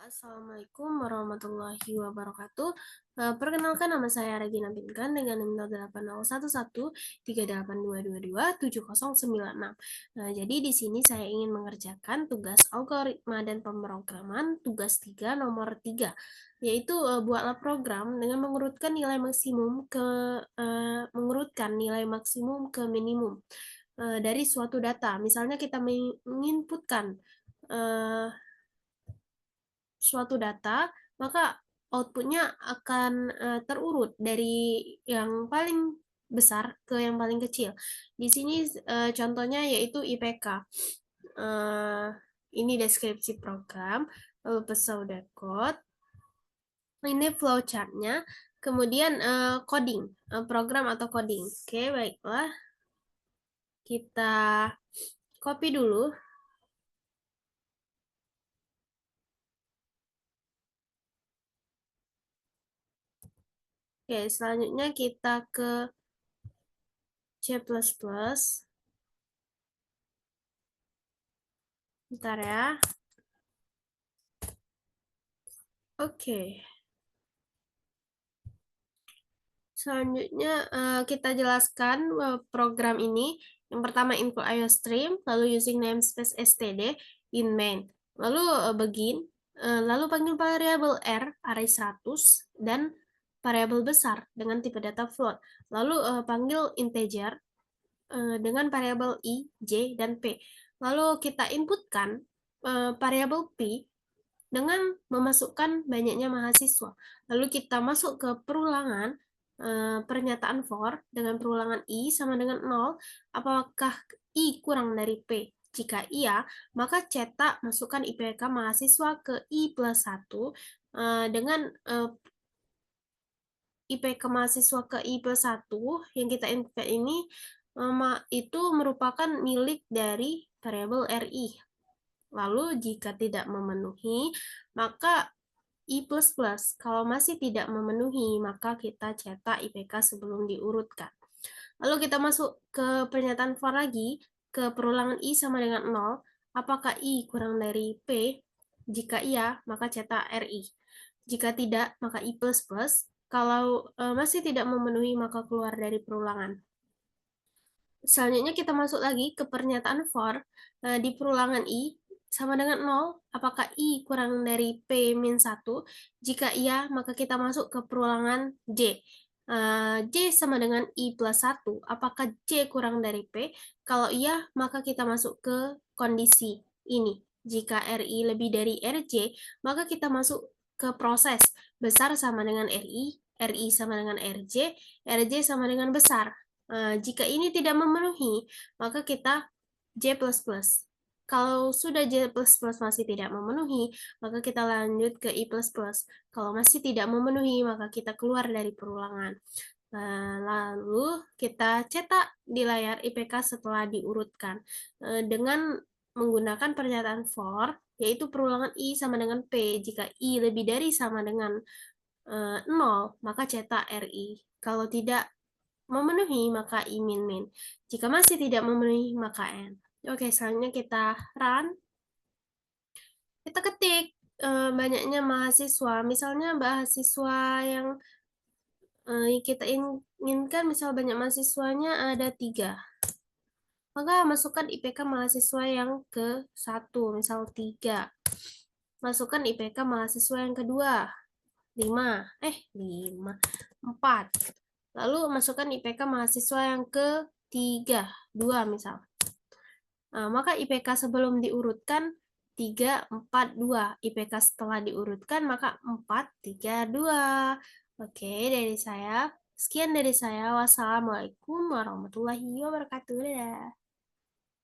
Assalamualaikum warahmatullahi wabarakatuh. Perkenalkan nama saya Regina Pinkan dengan nomor 80138227096. Jadi di sini saya ingin mengerjakan tugas algoritma dan pemrograman tugas 3 nomor 3, yaitu buatlah program dengan mengurutkan nilai maksimum ke minimum dari suatu data. Misalnya kita menginputkan eh, suatu data, maka outputnya akan terurut dari yang paling besar ke yang paling kecil. Di sini contohnya yaitu IPK. Eh, ini deskripsi program, lalu pseudocode, ini flowchartnya, kemudian coding, program atau coding. Oke, baiklah. Kita copy dulu. Oke, selanjutnya kita ke C++. Bentar ya. Oke. Selanjutnya kita jelaskan program ini. Yang pertama input IOStream, lalu using namespace std in main. Lalu begin, lalu panggil variabel R array 100 dan variabel besar dengan tipe data float. Lalu panggil integer dengan variabel I, J, dan P. Lalu kita inputkan variabel P dengan memasukkan banyaknya mahasiswa. Lalu kita masuk ke perulangan pernyataan for dengan perulangan I sama dengan 0. Apakah I kurang dari P? Jika iya, maka cetak masukkan IPK mahasiswa ke I plus 1 dengan IPK mahasiswa ke I plus 1 yang kita input ini itu merupakan milik dari variabel RI. Lalu jika tidak memenuhi, maka I++. Kalau masih tidak memenuhi, maka kita cetak IPK sebelum diurutkan. Lalu kita masuk ke pernyataan for lagi, ke perulangan I sama dengan 0. Apakah I kurang dari P? Jika iya, maka cetak RI. Jika tidak, maka I++. Kalau masih tidak memenuhi, maka keluar dari perulangan. Selanjutnya kita masuk lagi ke pernyataan for. Di perulangan I sama dengan 0. Apakah I kurang dari P min 1? Jika iya, maka kita masuk ke perulangan J. J sama dengan I plus 1. Apakah J kurang dari P? Kalau iya, maka kita masuk ke kondisi ini. Jika RI lebih dari RJ, maka kita masuk ke proses. Besar sama dengan RI, RI sama dengan RJ, RJ sama dengan besar. Jika ini tidak memenuhi, maka kita J++. Kalau sudah J++ masih tidak memenuhi, maka kita lanjut ke I++. Kalau masih tidak memenuhi, maka kita keluar dari perulangan. Lalu kita cetak di layar IPK setelah diurutkan dengan menggunakan pernyataan for, yaitu perulangan I sama dengan P. Jika I lebih dari sama dengan 0, maka cetak RI. Kalau tidak memenuhi, maka I min min. Jika masih tidak memenuhi, maka N. Oke, selanjutnya kita run. Kita ketik banyaknya mahasiswa. Misalnya mahasiswa yang kita inginkan, misal banyak mahasiswanya ada 3. Maka masukkan IPK mahasiswa yang ke 1, misal 3. Masukkan IPK mahasiswa yang kedua, 5. 4. Lalu masukkan IPK mahasiswa yang ke-3, 2 misal. Maka IPK sebelum diurutkan 3, 4, 2. IPK setelah diurutkan maka 4, 3, 2. Oke, dari saya. Sekian dari saya. Wassalamualaikum warahmatullahi wabarakatuh. Dadah.